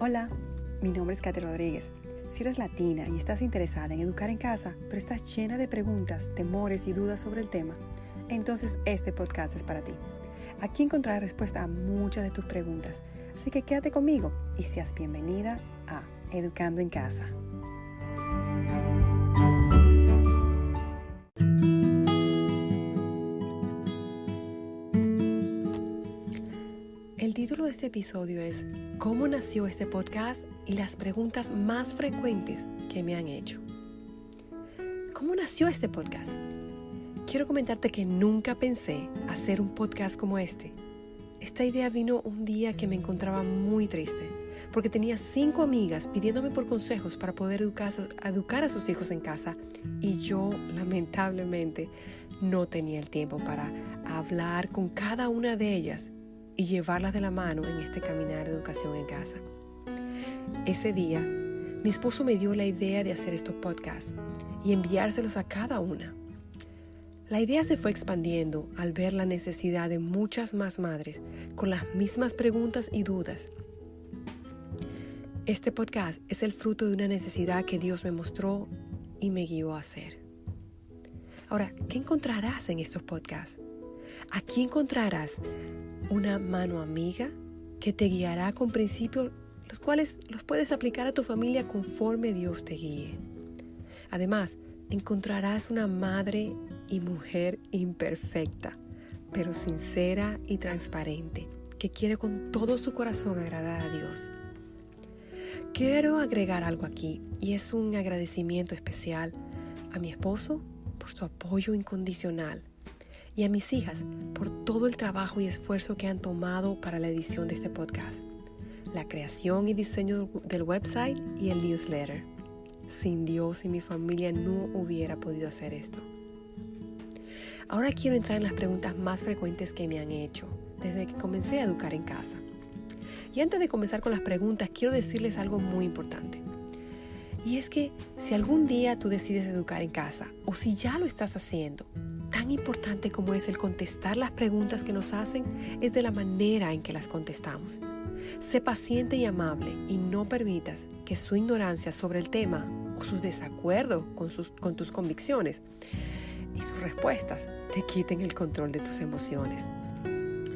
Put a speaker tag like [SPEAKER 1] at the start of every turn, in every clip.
[SPEAKER 1] Hola, mi nombre es Katy Rodríguez. Si eres latina y estás interesada en educar en casa, pero estás llena de preguntas, temores y dudas sobre el tema, entonces este podcast es para ti. Aquí encontrarás respuesta a muchas de tus preguntas, así que quédate conmigo y seas bienvenida a Educando en Casa. El título de este episodio es ¿Cómo nació este podcast? Y las preguntas más frecuentes que me han hecho. ¿Cómo nació este podcast? Quiero comentarte que nunca pensé hacer un podcast como este. Esta idea vino un día que me encontraba muy triste, porque tenía 5 amigas pidiéndome por consejos para poder educar a sus hijos en casa, y yo lamentablemente no tenía el tiempo para hablar con cada una de ellas y llevarlas de la mano en este caminar de educación en casa. Ese día, mi esposo me dio la idea de hacer estos podcasts y enviárselos a cada una. La idea se fue expandiendo al ver la necesidad de muchas más madres con las mismas preguntas y dudas. Este podcast es el fruto de una necesidad que Dios me mostró y me guió a hacer. Ahora, ¿qué encontrarás en estos podcasts? Aquí encontrarás una mano amiga que te guiará con principios los cuales los puedes aplicar a tu familia conforme Dios te guíe. Además, encontrarás una madre y mujer imperfecta, pero sincera y transparente, que quiere con todo su corazón agradar a Dios. Quiero agregar algo aquí, y es un agradecimiento especial a mi esposo por su apoyo incondicional y a mis hijas por todo el trabajo y esfuerzo que han tomado para la edición de este podcast, la creación y diseño del website y el newsletter. Sin Dios y mi familia no hubiera podido hacer esto. Ahora quiero entrar en las preguntas más frecuentes que me han hecho desde que comencé a educar en casa. Y antes de comenzar con las preguntas, quiero decirles algo muy importante. Y es que si algún día tú decides educar en casa, o si ya lo estás haciendo, tan importante como es el contestar las preguntas que nos hacen, es de la manera en que las contestamos. Sé paciente y amable y no permitas que su ignorancia sobre el tema o sus desacuerdos con tus convicciones y sus respuestas te quiten el control de tus emociones.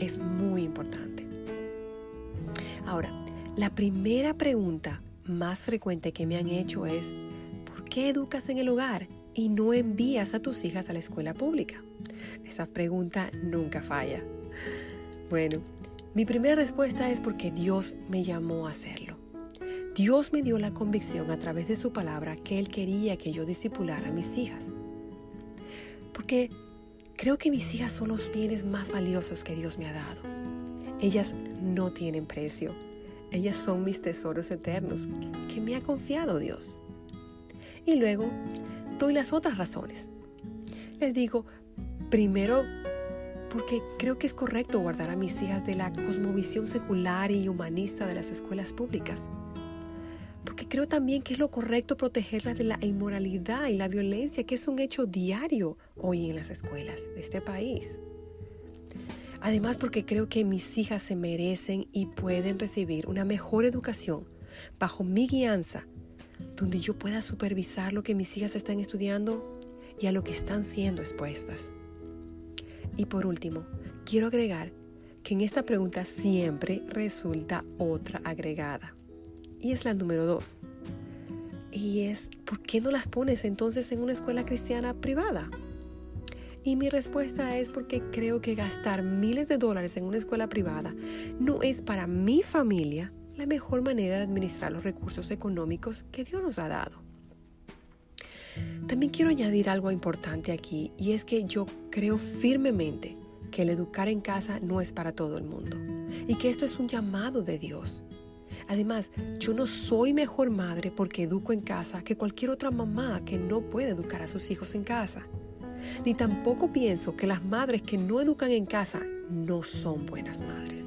[SPEAKER 1] Es muy importante. Ahora, la primera pregunta más frecuente que me han hecho es ¿por qué educas en el hogar y no envías a tus hijas a la escuela pública? Esa pregunta nunca falla. Bueno, mi primera respuesta es porque Dios me llamó a hacerlo. Dios me dio la convicción a través de su palabra que Él quería que yo discipulara a mis hijas. Porque creo que mis hijas son los bienes más valiosos que Dios me ha dado. Ellas no tienen precio. Ellas son mis tesoros eternos que me ha confiado Dios. Y luego doy las otras razones. Les digo, primero, porque creo que es correcto guardar a mis hijas de la cosmovisión secular y humanista de las escuelas públicas. Porque creo también que es lo correcto protegerlas de la inmoralidad y la violencia, que es un hecho diario hoy en las escuelas de este país. Además, porque creo que mis hijas se merecen y pueden recibir una mejor educación bajo mi guianza, donde yo pueda supervisar lo que mis hijas están estudiando y a lo que están siendo expuestas. Y por último, quiero agregar que en esta pregunta siempre resulta otra agregada. Y es la número 2. Y es, ¿por qué no las pones entonces en una escuela cristiana privada? Y mi respuesta es porque creo que gastar miles de dólares en una escuela privada no es para mi familia la mejor manera de administrar los recursos económicos que Dios nos ha dado. También quiero añadir algo importante aquí, y es que yo creo firmemente que el educar en casa no es para todo el mundo y que esto es un llamado de Dios. Además, yo no soy mejor madre porque educo en casa que cualquier otra mamá que no puede educar a sus hijos en casa. Ni tampoco pienso que las madres que no educan en casa no son buenas madres.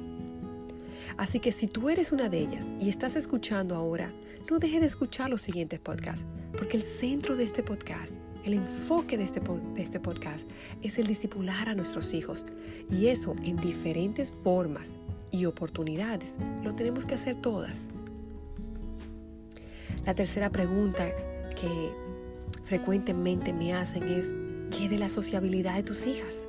[SPEAKER 1] Así que si tú eres una de ellas y estás escuchando ahora, no dejes de escuchar los siguientes podcasts, porque el centro de este podcast, el enfoque de este podcast es el discipular a nuestros hijos, y eso en diferentes formas y oportunidades lo tenemos que hacer todas. La tercera pregunta que frecuentemente me hacen es, ¿qué de la sociabilidad de tus hijas?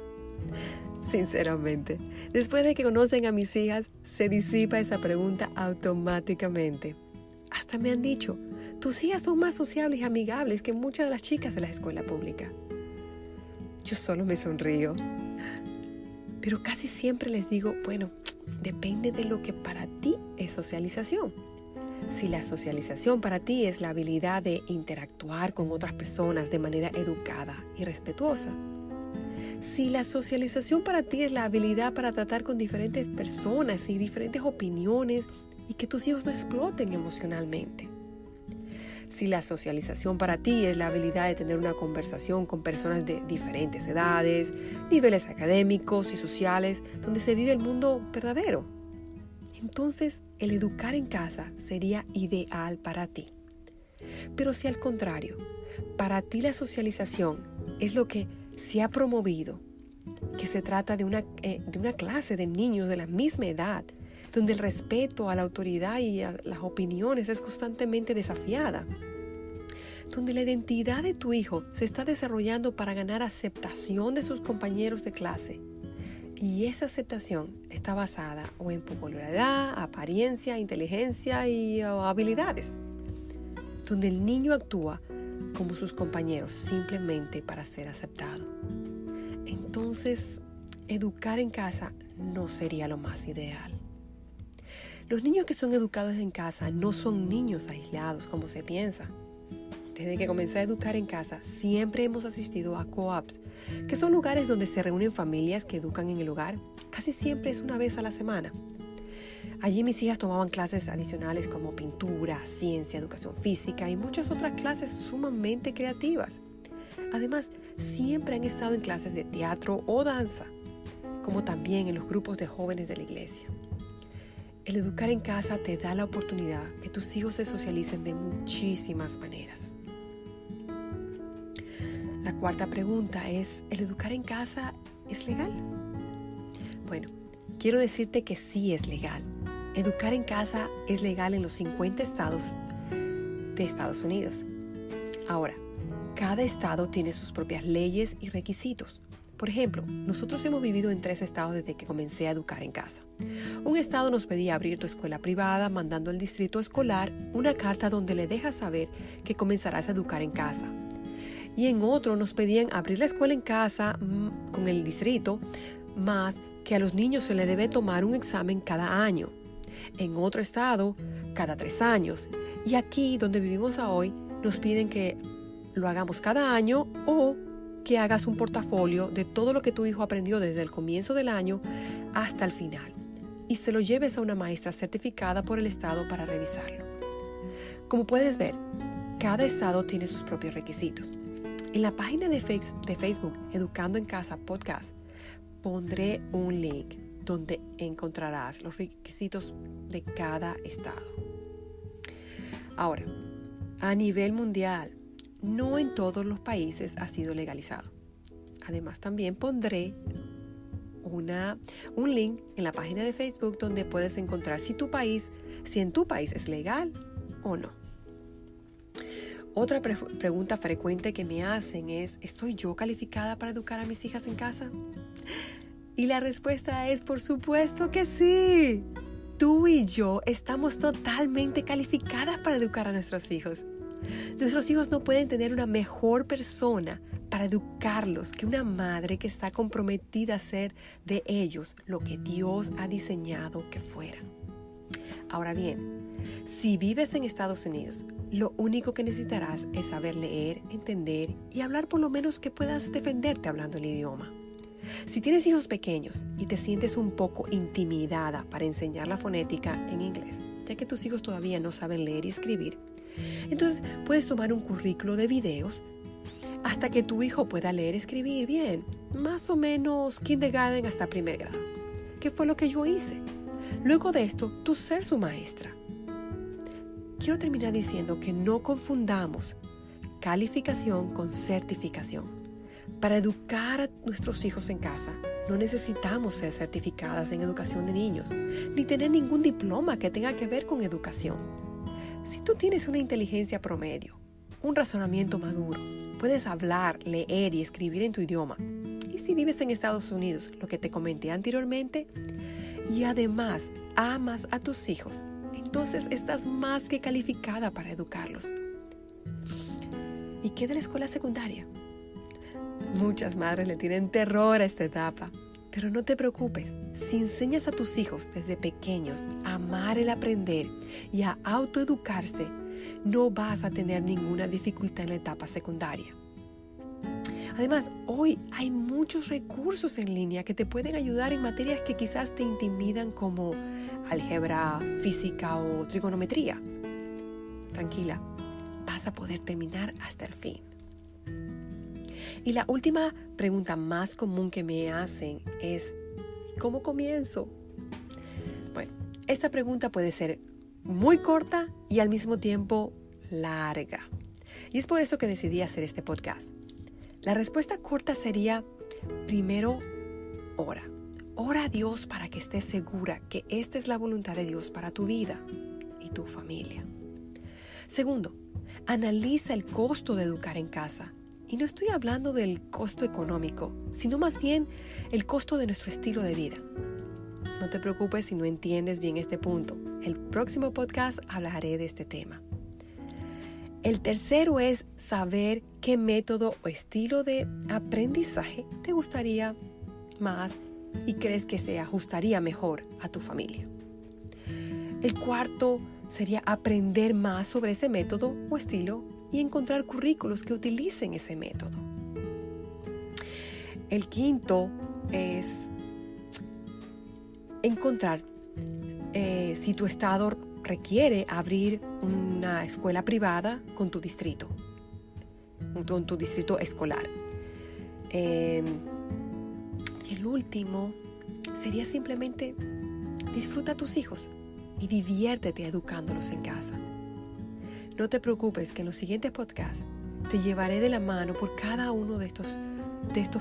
[SPEAKER 1] Sinceramente, después de que conocen a mis hijas, se disipa esa pregunta automáticamente. Hasta me han dicho, tus hijas son más sociables y amigables que muchas de las chicas de la escuela pública. Yo solo me sonrío. Pero casi siempre les digo, bueno, depende de lo que para ti es socialización. Si la socialización para ti es la habilidad de interactuar con otras personas de manera educada y respetuosa. Si la socialización para ti es la habilidad para tratar con diferentes personas y diferentes opiniones y que tus hijos no exploten emocionalmente. Si la socialización para ti es la habilidad de tener una conversación con personas de diferentes edades, niveles académicos y sociales, donde se vive el mundo verdadero, entonces el educar en casa sería ideal para ti. Pero si al contrario, para ti la socialización es lo que se ha promovido, que se trata de una clase de niños de la misma edad, donde el respeto a la autoridad y a las opiniones es constantemente desafiada, donde la identidad de tu hijo se está desarrollando para ganar aceptación de sus compañeros de clase, y esa aceptación está basada o en popularidad, apariencia, inteligencia y habilidades, donde el niño actúa como sus compañeros simplemente para ser aceptado. Entonces, educar en casa no sería lo más ideal. Los niños que son educados en casa no son niños aislados como se piensa. Desde que comencé a educar en casa, siempre hemos asistido a co-ops, que son lugares donde se reúnen familias que educan en el hogar. Casi siempre es una vez a la semana. Allí mis hijas tomaban clases adicionales como pintura, ciencia, educación física y muchas otras clases sumamente creativas. Además, siempre han estado en clases de teatro o danza, como también en los grupos de jóvenes de la iglesia. El educar en casa te da la oportunidad que tus hijos se socialicen de muchísimas maneras. La cuarta pregunta es, ¿el educar en casa es legal? Bueno, quiero decirte que sí es legal. Educar en casa es legal en los 50 estados de Estados Unidos. Ahora, cada estado tiene sus propias leyes y requisitos. Por ejemplo, nosotros hemos vivido en 3 estados desde que comencé a educar en casa. Un estado nos pedía abrir tu escuela privada mandando al distrito escolar una carta donde le dejas saber que comenzarás a educar en casa. Y en otro nos pedían abrir la escuela en casa con el distrito, más que a los niños se les debe tomar un examen cada año. En otro estado, cada 3 años. Y aquí, donde vivimos hoy, nos piden que lo hagamos cada año o que hagas un portafolio de todo lo que tu hijo aprendió desde el comienzo del año hasta el final y se lo lleves a una maestra certificada por el estado para revisarlo. Como puedes ver, cada estado tiene sus propios requisitos. En la página de Facebook Educando en Casa Podcast pondré un link donde encontrarás los requisitos de cada estado. Ahora, a nivel mundial, no en todos los países ha sido legalizado. Además, también pondré un link en la página de Facebook donde puedes encontrar si en tu país es legal o no. Otra pregunta frecuente que me hacen es, ¿estoy yo calificada para educar a mis hijas en casa? Y la respuesta es, por supuesto que sí. Tú y yo estamos totalmente calificadas para educar a nuestros hijos. Nuestros hijos no pueden tener una mejor persona para educarlos que una madre que está comprometida a hacer de ellos lo que Dios ha diseñado que fueran. Ahora bien, si vives en Estados Unidos, lo único que necesitarás es saber leer, entender y hablar por lo menos que puedas defenderte hablando el idioma. Si tienes hijos pequeños y te sientes un poco intimidada para enseñar la fonética en inglés, ya que tus hijos todavía no saben leer y escribir, entonces puedes tomar un currículo de videos hasta que tu hijo pueda leer y escribir bien, más o menos kindergarten hasta 1er grado, que fue lo que yo hice. Luego de esto, tú ser su maestra. Quiero terminar diciendo que no confundamos calificación con certificación. Para educar a nuestros hijos en casa, no necesitamos ser certificadas en educación de niños, ni tener ningún diploma que tenga que ver con educación. Si tú tienes una inteligencia promedio, un razonamiento maduro, puedes hablar, leer y escribir en tu idioma, y si vives en Estados Unidos, lo que te comenté anteriormente, y además amas a tus hijos, entonces estás más que calificada para educarlos. ¿Y qué de la escuela secundaria? Muchas madres le tienen terror a esta etapa, pero no te preocupes. Si enseñas a tus hijos desde pequeños a amar el aprender y a autoeducarse, no vas a tener ninguna dificultad en la etapa secundaria. Además, hoy hay muchos recursos en línea que te pueden ayudar en materias que quizás te intimidan como álgebra, física o trigonometría. Tranquila, vas a poder terminar hasta el fin. Y la última pregunta más común que me hacen es, ¿cómo comienzo? Bueno, esta pregunta puede ser muy corta y al mismo tiempo larga. Y es por eso que decidí hacer este podcast. La respuesta corta sería, primero, ora. Ora a Dios para que estés segura que esta es la voluntad de Dios para tu vida y tu familia. Segundo, analiza el costo de educar en casa. Y no estoy hablando del costo económico, sino más bien el costo de nuestro estilo de vida. No te preocupes si no entiendes bien este punto. El próximo podcast hablaré de este tema. El tercero es saber qué método o estilo de aprendizaje te gustaría más y crees que se ajustaría mejor a tu familia. El cuarto sería aprender más sobre ese método o estilo y encontrar currículos que utilicen ese método. El quinto es encontrar si tu estado requiere abrir una escuela privada con tu distrito escolar. Y el último sería simplemente disfruta a tus hijos y diviértete educándolos en casa. No te preocupes que en los siguientes podcasts te llevaré de la mano por cada uno de estos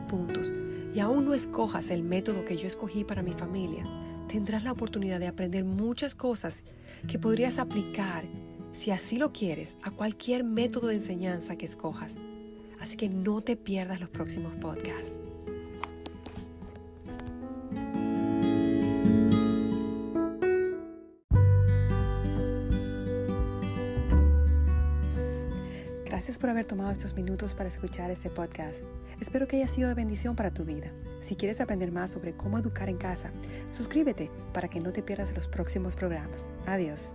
[SPEAKER 1] puntos y aún no escojas el método que yo escogí para mi familia. Tendrás la oportunidad de aprender muchas cosas que podrías aplicar, si así lo quieres, a cualquier método de enseñanza que escojas. Así que no te pierdas los próximos podcasts. Gracias por haber tomado estos minutos para escuchar este podcast. Espero que haya sido de bendición para tu vida. Si quieres aprender más sobre cómo educar en casa, suscríbete para que no te pierdas los próximos programas. Adiós.